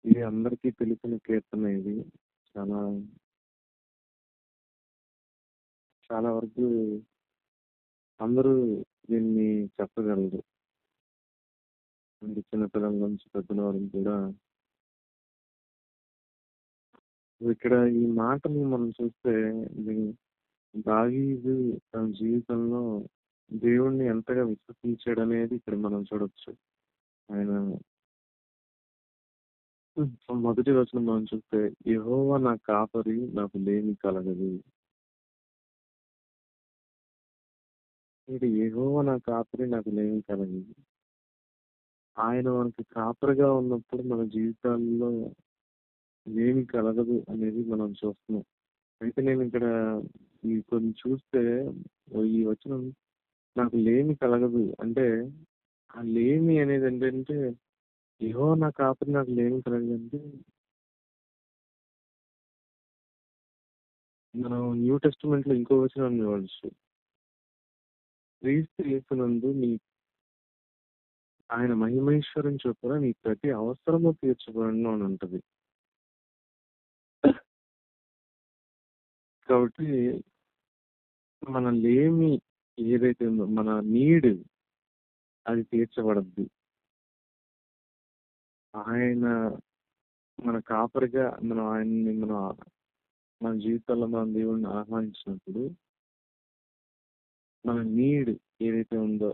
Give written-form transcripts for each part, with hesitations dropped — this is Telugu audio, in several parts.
ఇది అందరికీ తెలిసిన కీర్తన ఇది. చాలా, చాలా వరకు అందరూ దీన్ని చెప్పగలరు. అంటే చిన్నపిల్లల నుంచి పెద్దల వరకు కూడా. ఇక్కడ ఈ మాటలు మనం చూస్తే ఇది దావీదు తన జీవితంలో దేవుణ్ణి ఎంతగా విశ్వసించాడనేది ఇక్కడ మనం చూడొచ్చు. ఆయన మొదటి వచనం మనం చూస్తే, యెహోవా నా కాపరి, నాకు లేమి కలగదు. ఇది యెహోవా నా కాపరి, నాకు లేమి కలగదు. ఆయన మనకి కాపరిగా ఉన్నప్పుడు మన జీవితాల్లో ఏమి కలగదు అనేది మనం చూస్తున్నాం. అయితే నేను ఇక్కడ ఈ కొన్ని చూస్తే ఈ వచనం నాకు లేమి కలగదు అంటే, ఆ లేమి అనేది ఏంటంటే యెహోవా నా కాపరి నాకు లేమి కలగదు అంటే, మనం న్యూ టెస్టిమెంట్ లో ఇంకో వచనం చూడొచ్చు. క్రీస్తు యేసునందు నీ ఆయన మహిమైశ్వర్యం చొప్పున నీ ప్రతి అవసరము తీర్చబడను అని ఉంటది. కాబట్టి మన లేమి ఏదైతే ఉందో, మన నీడ్ అది తీర్చబడద్ది. ఆయన మన కాపరిగా మనం ఆయన్ని మన జీవితాల్లో మనం దేవుడిని ఆహ్వానించినప్పుడు మన నీడ్ ఏదైతే ఉందో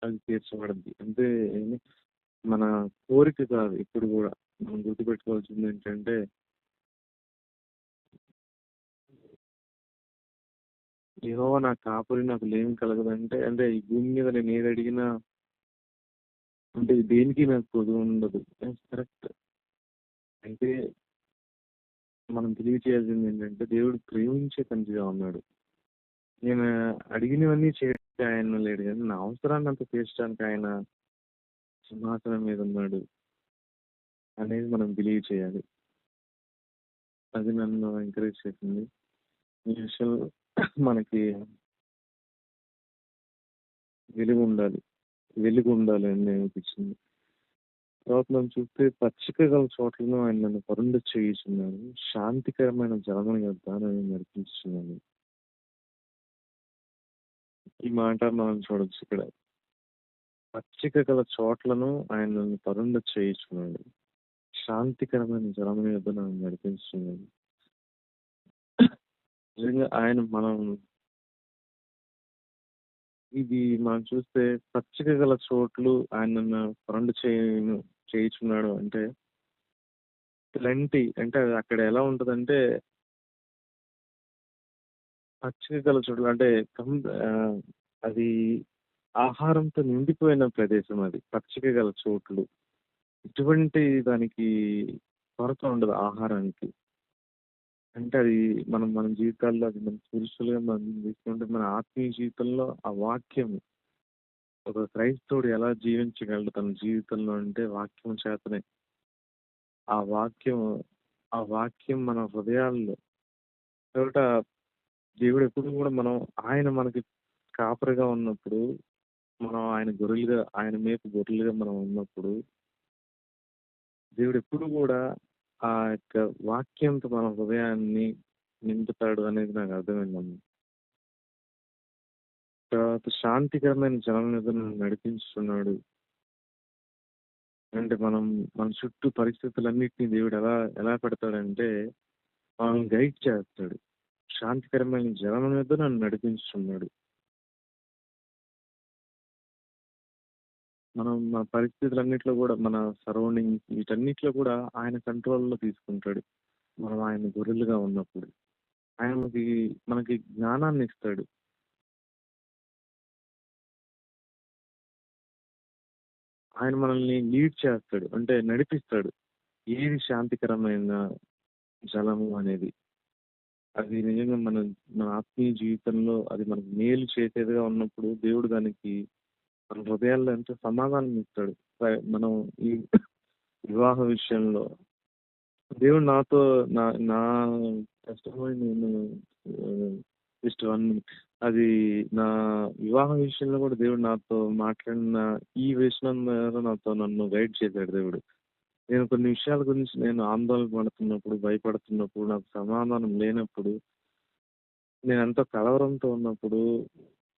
అది తీర్చబడద్ది. అంటే మన కోరిక కాదు. ఇప్పుడు కూడా మనం గుర్తుపెట్టుకోవాల్సింది ఏంటంటే, యెహోవా నా కాపరి నాకు లేమి కలగదంటే, అంటే ఈ భూమి మీద నేను ఏది అడిగినా అంటే దేనికి నాకు కొదువు ఉండదు. కరెక్ట్. అయితే మనం తెలియచేయాల్సింది ఏంటంటే, దేవుడు ప్రేమించే తండ్రిగా ఉన్నాడు. నేను అడిగినవన్నీ చేయడానికి ఆయన లేడు కానీ నా అవసరాన్ని అంతా తీర్చడానికి ఆయన సింహాసనం మీద ఉన్నాడు అనేది మనం బిలీవ్ చేయాలి. అది నన్ను ఎంకరేజ్ చేసింది ఈ విషయంలో. మనకి వెలుగు ఉండాలి అని అనిపించింది. తర్వాత మనం చూస్తే పచ్చిక గల చోట్లను ఆయన నన్ను పరుండ చేయుచున్నాడు, శాంతికరమైన జలముల యొద్ద నన్ను నడిపించుచున్నాడు. ఈ మాట మనం చూడొచ్చు ఇక్కడ. పచ్చిక గల చోట్లను ఆయన నన్ను పరుండ చేయుచున్నాడు, శాంతికరమైన జలముల యొద్ద నన్ను నడిపించుచున్నాడు. నిజంగా ఆయన ఇది మనం చూస్తే పచ్చిక గల చోట్లు ఆయన నన్ను పరుండ చేయుచున్నాడు అంటే ప్లెంటీ. అంటే అది అక్కడ ఎలా ఉంటదంటే, పచ్చిక గల చోట్లు అంటే అది ఆహారంతో నిండిపోయిన ప్రదేశం. అది పచ్చిక గల చోట్లు. ఎటువంటి దానికి కొరత ఉండదు ఆహారానికి. అంటే అది మన జీవితాల్లో అది మన పురుషులుగా మనం తీసుకుంటే మన ఆత్మీయ జీవితంలో ఆ వాక్యం ఒక క్రైస్తవుడు ఎలా జీవించగలడు తన జీవితంలో అంటే వాక్యం చేతనే. ఆ వాక్యం ఆ వాక్యం మన హృదయాల్లో. కాబట్టి దేవుడు ఎప్పుడు కూడా ఆయన మనకి కాపరిగా ఉన్నప్పుడు, మనం ఆయన మేపు గొర్రెలుగా మనం ఉన్నప్పుడు, దేవుడు ఎప్పుడు కూడా ఆ యొక్క వాక్యంతో మన హృదయాన్ని నింపుతాడు అనేది నాకు అర్థమైందమ్మ. తర్వాత శాంతికరమైన జలం మీద నడిపించుతున్నాడు అంటే మన చుట్టూ పరిస్థితులన్నిటినీ దేవుడు ఎలా ఎలా పెడతాడంటే మనల్ని గైడ్ చేస్తాడు. శాంతికరమైన జలం మీద నన్ను నడిపించుతున్నాడు. మన పరిస్థితులన్నిట్లో కూడా, మన సరౌండింగ్స్ వీటన్నిటిలో కూడా ఆయన కంట్రోల్లో తీసుకుంటాడు. మనం ఆయన గొర్రెలుగా ఉన్నప్పుడు ఆయన మనకి జ్ఞానాన్ని ఇస్తాడు. ఆయన మనల్ని లీడ్ చేస్తాడు, అంటే నడిపిస్తాడు. ఏది శాంతికరమైన జలము అనేది, అది నిజంగా మన ఆత్మీయ జీవితంలో అది మనకు మేలు చేసేదిగా ఉన్నప్పుడు దేవుడు దానికి మన హృదయాల్లో ఎంతో సమాధానం ఇస్తాడు. మనం ఈ వివాహ విషయంలో దేవుడు నాతో నా నా కష్టమై నేను జస్ట్ అది నా వివాహ విషయంలో కూడా దేవుడు నాతో మాట్లాడిన ఈ విషయం మీద నన్ను గైడ్ చేశాడు దేవుడు. నేను కొన్ని విషయాల గురించి నేను ఆందోళన పడుతున్నప్పుడు, భయపడుతున్నప్పుడు, నాకు సమాధానం లేనప్పుడు, నేనెంతో కలవరంతో ఉన్నప్పుడు,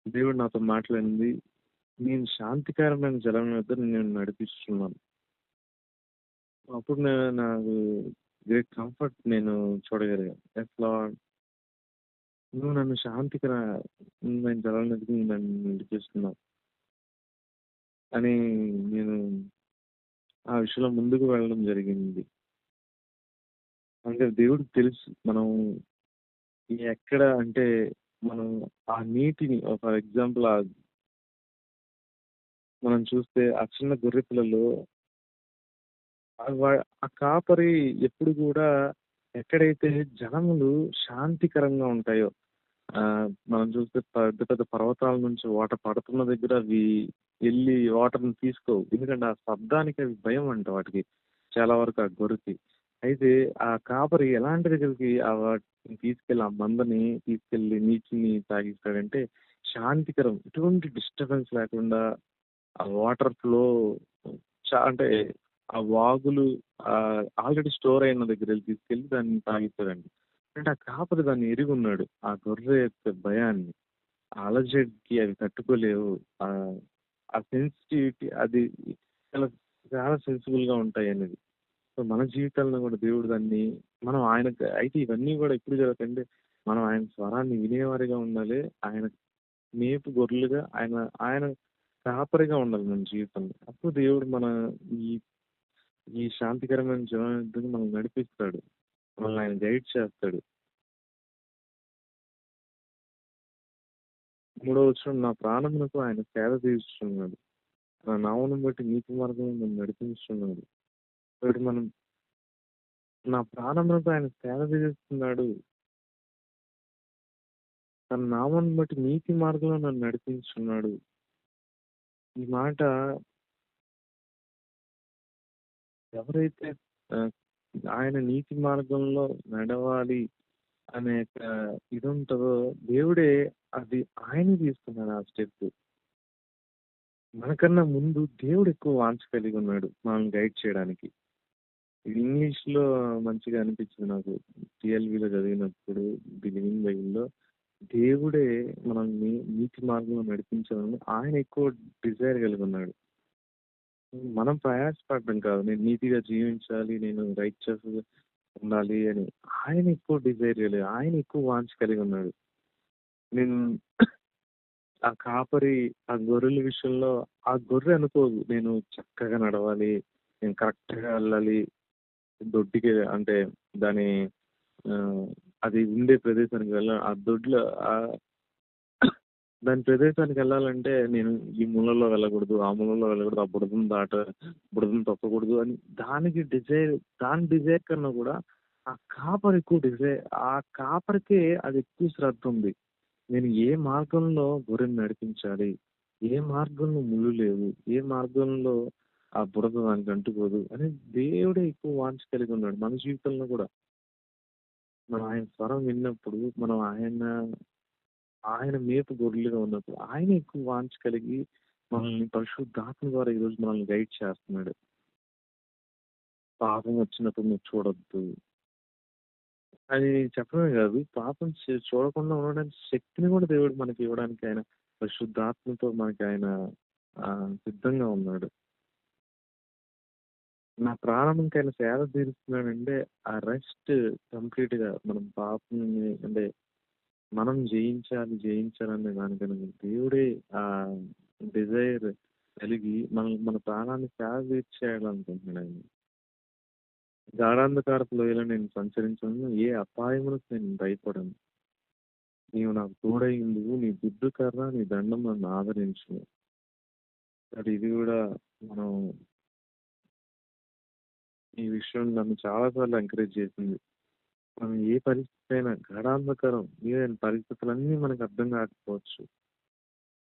దేవుడు నాతో మాట్లాడింది, నేను శాంతికరమైన జలం యొద్ద నిన్ను నడిపిస్తున్నాను. అప్పుడు నాకు గ్రేట్ కంఫర్ట్ నేను చూడగలిగాను. యెస్ లార్డ్, నువ్వు నన్ను శాంతికరమైన జలం దగ్గరికి నువ్వు నన్ను నడిపిస్తున్నావు అని నేను ఆ విషయంలో ముందుకు వెళ్ళడం జరిగింది. అంటే దేవుడికి తెలుసు మనం ఎక్కడ అంటే మనం ఆ నీటిని ఫర్ ఎగ్జాంపుల్ మనం చూస్తే ఆ చిన్న గొర్రె పిల్లలు ఆ కాపరి ఎప్పుడు కూడా ఎక్కడైతే జలములు శాంతికరంగా ఉంటాయో మనం చూస్తే పెద్ద పెద్ద పర్వతాల నుంచి వాటర్ పడుతున్న దగ్గర అవి వెళ్ళి వాటర్ని తీసుకోవు. ఎందుకంటే ఆ శబ్దానికి అవి భయం అంట వాటికి, చాలా వరకు ఆ గొర్రెకి. అయితే ఆ కాపరి ఎలాంటి దగ్గరికి వాటిని తీసుకెళ్ళి ఆ మందని తీసుకెళ్ళి నీటిని తాగిస్తాడంటే శాంతికరం, ఎటువంటి డిస్టర్బెన్స్ లేకుండా ఆ వాటర్ ఫ్లో అంటే ఆ వాగులు ఆల్రెడీ స్టోర్ అయిన దగ్గరెళ్ళి తీసుకెళ్ళి దాన్ని తాగిస్తాడండి. అంటే ఆ కాపరి దాన్ని ఎరిగున్నాడు. ఆ గొర్రె యొక్క భయాన్ని. ఆ అలజడికి అవి తట్టుకోలేవు. ఆహ్, ఆ సెన్సిటివిటీ అది చాలా చాలా సెన్సిబుల్‌గా ఉంటాయనేది. సో, మన జీవితాల్లో కూడా దేవుడు దాన్ని మనం ఆయనకు అయితే ఇవన్నీ కూడా ఎప్పుడు జరుగుతాయంటే, మనం ఆయన స్వరాన్ని వినేవారిగా ఉండాలి. ఆయన మేపు గొర్రెలుగా ఆయన ఆయన కాపరిగా ఉండాలి మన జీవితంలో. అప్పుడు దేవుడు ఈ ఈ శాంతికరమైన జీవనాన్ని మనల్ని నడిపిస్తాడు. మనల్ని ఆయన గైడ్ చేస్తాడు. మూడో వచనం, నా ప్రాణమునకు ఆయన సేద తీరుస్తున్నాడు. నా నామమును బట్టి నీతి మార్గంలో నన్ను నడిపించుచున్నాడు. కాబట్టి మనం నా ప్రాణమునకు ఆయన సేద తీరుస్తున్నాడు. తన నామాన్ని బట్టి నీతి మార్గంలో నన్ను నడిపించుచున్నాడు. ఈ మాట ఎవరైతే ఆహ్, ఆయన నీతి మార్గంలో నడవాలి అనే ఇది ఉంటదో, దేవుడే అది ఆయనే తీసుకున్నాడు ఆ స్టెప్. మనకన్నా ముందు దేవుడు ఎక్కువ వాంఛ కలిగి ఉన్నాడు మనల్ని గైడ్ చేయడానికి. ఇది ఇంగ్లీష్‌లో మంచిగా అనిపించింది నాకు. టీఎల్‌బీలో చదివినప్పుడు, ది లివింగ్ బైబిల్‌లో దేవుడే మనల్ని నీతి మార్గంలో నడిపించాలని ఆయన ఎక్కువ డిజైర్ కలిగి ఉన్నాడు. మనం ప్రయాసపడడం కాదు. నేను నీతిగా జీవించాలి, నేను రైట్‌చస్‌గా ఉండాలి అని. ఆయన ఎక్కువ డిజైర్ కలిగి, ఆయన ఎక్కువ వాంఛ కలిగి ఉన్నాడు. నేను ఆ కాపరి ఆ గొర్రెల విషయంలో ఆ గొర్రె అనుకోదు, నేను చక్కగా నడవాలి, నేను కరెక్ట్‌గా వెళ్ళాలి, దొడ్డికి అంటే దాని అది ఉండే ప్రదేశానికి ఆ దొడ్లో దాని ప్రదేశానికి వెళ్ళాలంటే నేను ఈ మూలలో వెళ్ళకూడదు, ఆ మూలలో వెళ్ళకూడదు, ఆ బురదను తొక్కకూడదు అని దాని డిజైర్ కన్నా కూడా ఆ కాపరి ఎక్కువ ఆ కాపరికే అది ఎక్కువ శ్రద్ధ ఉంది. నేను ఏ మార్గంలో గొర్రెను నడిపించాలి? ఏ మార్గంలో ముళ్ళు లేవు? ఏ మార్గంలో ఆ బురద దానికి అంటుకోదు అని దేవుడే ఎక్కువ వాంఛ కలిగి ఉన్నాడు. మన జీవితంలో కూడా మనం ఆయన స్వరం విన్నప్పుడు, మనం ఆయన మేపు గొర్రెలుగా ఉన్నప్పుడు, ఆయన ఎక్కువ వాంఛ కలిగి మనల్ని పరిశుద్ధాత్మ ద్వారా ఈరోజు మనల్ని గైడ్ చేస్తున్నాడు. పాపం వచ్చినప్పుడు నువ్వు చూడొద్దు. అది చెప్పడమే కాదు, పాపం చూడకుండా ఉండడానికి శక్తిని కూడా దేవుడు మనకి ఇవ్వడానికి ఆయన పరిశుద్ధాత్మతో మనకి ఆయన సిద్ధంగా ఉన్నాడు. నా ప్రాణంకి ఆయన సేద తీరుస్తున్నాడంటే ఆ రెస్ట్ కంప్లీట్‌గా మనం పాపంని అంటే మనం జయించాలనే దానికన్నా దేవుడే డిజైర్ కలిగి మన ప్రాణాన్ని సేద తీర్చేయాలనుకుంటున్నాడు ఆయన. గాఢాంధకారపు లోయలో నేను సంచరించను, ఏ అపాయమునకు నేను భయపడను. నీవు నాకు తోడై ఉందువు, నీ దుడ్డు కర్ర, నీ దండం నన్ను ఆదరించును. అది ఇది కూడా మనం ఈ విషయం నన్ను చాలా సార్లు ఎంకరేజ్ చేసింది. మనం ఏ పరిస్థితి అయినా గాఢాంధకారం ఏదైనా పరిస్థితులన్నీ మనకు అర్థం కాకపోవచ్చు.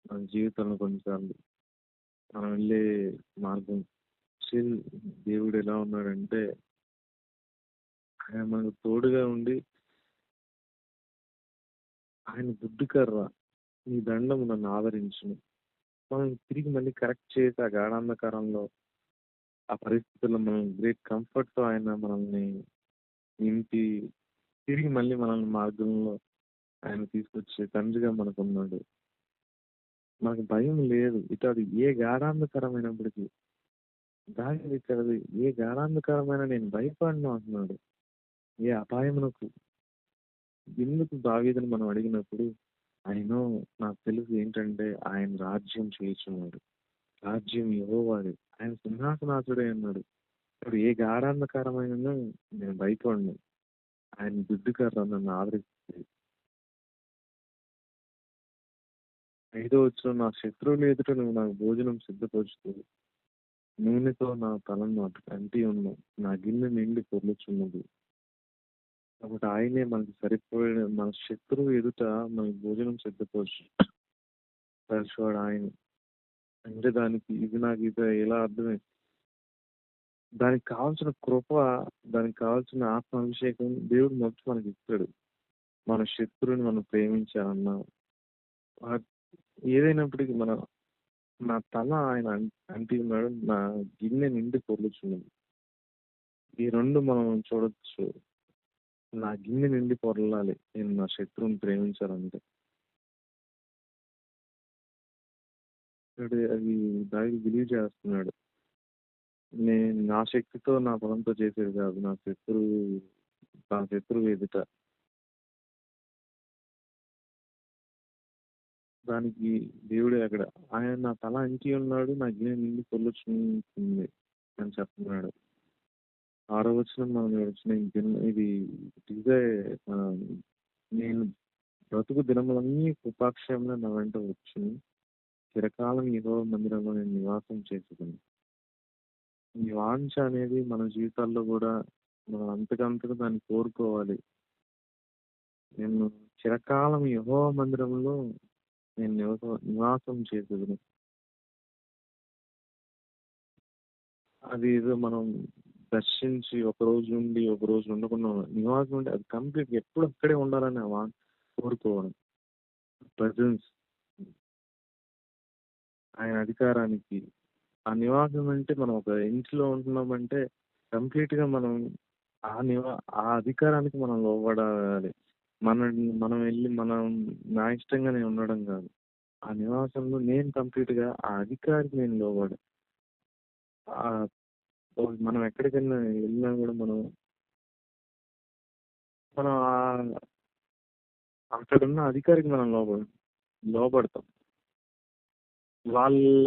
మన జీవితంలో కొన్నిసార్లు మనం వెళ్ళే మార్గం స్టిల్ దేవుడు ఎలా ఉన్నాడంటే ఆయన మనకు తోడుగా ఉండి ఆయన దుడ్డు కర్ర, నీ దండం నన్ను ఆదరించును. మనం తిరిగి మళ్ళీ కరెక్ట్ చేసి ఆ గాఢాంధకారంలో ఆ పరిస్థితుల్లో మనం గ్రేట్ కంఫర్ట్‌తో ఆయన మనల్ని నింపి, తిరిగి మళ్ళీ మనల్ని మార్గంలో ఆయన తీసుకొచ్చే తండ్రిగా మనకున్నాడు. మనకు భయం లేదు. ఇటు అది ఏ గాఢాంధకరమైనప్పటికీ, దావీదు ఇక్కడ ఏ గాఢాంధకరమైన నేను భయపడను అంటున్నాడు. ఏ అపాయమునకు. ఎందుకు దావీదుని మనం అడిగినప్పుడు, ఐ నో నాకు తెలుసు ఏంటంటే ఆయన రాజ్యం చేయుచున్నాడు. రాజ్యం యెహోవాది. ఆయన సింహాసనాసుడై ఉన్నాడు. ఇప్పుడు ఏ గాఢాంధకరమైనను నేను భయపడను. ఆయన దుడ్డు కర్ర నన్ను ఆదరిస్తుంది. 5వ వచనం నా శత్రువుల ఎదుట నువ్వు నాకు భోజనం సిద్ధపరుస్తూ నూనెతో నా తలను అంటి ఉన్నావు. నా గిన్నె నిండి పొర్లుచున్నది. కాబట్టి ఆయనే మనకు సరిపోయిన మన శత్రువు ఎదుట మనకి భోజనం పరిచేవాడు ఆయన. అంటే దానికి ఇది ఎలా అర్థమైంది? దానికి కావాల్సిన కృప, దానికి కావాల్సిన ఆత్మాభిషేకం దేవుడు మొదట మనకి ఇస్తాడు. మన శత్రువుని మనం ప్రేమించాలన్నా, ఆహ్, ఏదైనప్పటికీ నా తల ఆయన అంటి ఉన్నాడు. నా గిన్నె నిండి పొర్లుచున్నది. ఈ 2 మనం చూడొచ్చు. నా గిన్నె నిండి పొర్లాలి. నేను నా శత్రువుని ప్రేమించాలంటే. అది దావీదు బిలీవ్ చేస్తున్నాడు. నేను నా శక్తితో, నా బలంతో చేసేది కాదు. నా శత్రువు ఎదుట. దానికి దేవుడే అక్కడ ఆయన నా తల అంటి ఉన్నాడు. నా గిన్నె నిండి పొర్లుచుంది అని చెప్తున్నాడు. 6వ వచనం మనం చూడొచ్చు. ఇదే ఆహ్, నేను బ్రతుకు దినములన్నీ కృపాక్షేమములు నా వెంట వచ్చును. చిరకాలం యెహోవా మందిరంలో నేను నివాసం చేసేదను. ఈ వాంఛ అనేది మన జీవితాల్లో గూడా మనం అంతకంతకు దాన్ని కోరుకోవాలి. నేను చిరకాలం యెహోవా మందిరంలో నేను నివాసం చేసేదను. అది ఏదో మనం దర్శించి ఒకరోజు ఉండి, ఒకరోజు ఉండకుండా నివాసం ఉండి అది కంప్లీట్‌గా ఎప్పుడు అక్కడే ఉండాలని కోరుకోవడం. ప్రెజెన్స్ ఆయన అధికారానికి. ఆ నివాసం అంటే మనం ఒక ఇంట్లో ఉంటున్నామంటే కంప్లీట్‌గా ఆ అధికారానికి మనం లోబడాలి. మనం వెళ్లి నా ఇష్టంగా నేను ఉండడం కాదు. ఆ నివాసంలో నేను కంప్లీట్‌గా ఆ అధికారికి నేను లోబడాలి. ఆహ్, మనం ఎక్కడికైనా వెళ్ళినా కూడా మనం అక్కడున్న అధికారికి మనం లోబడతాం. వాళ్ళ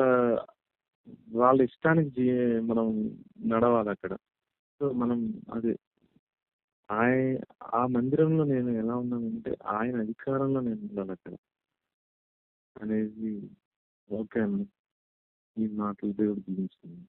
వాళ్ళ ఇష్టానికి మనం నడవాలక్కడ. సో, మనం అది ఆయ ఆ మందిరంలో నేను ఎలా ఉన్నానంటే, ఆయన అధికారంలో నేను ఉండాలక్కడ అనేది ఓకే అండి. ఈ మాటలు దేవుడు దీవించింది.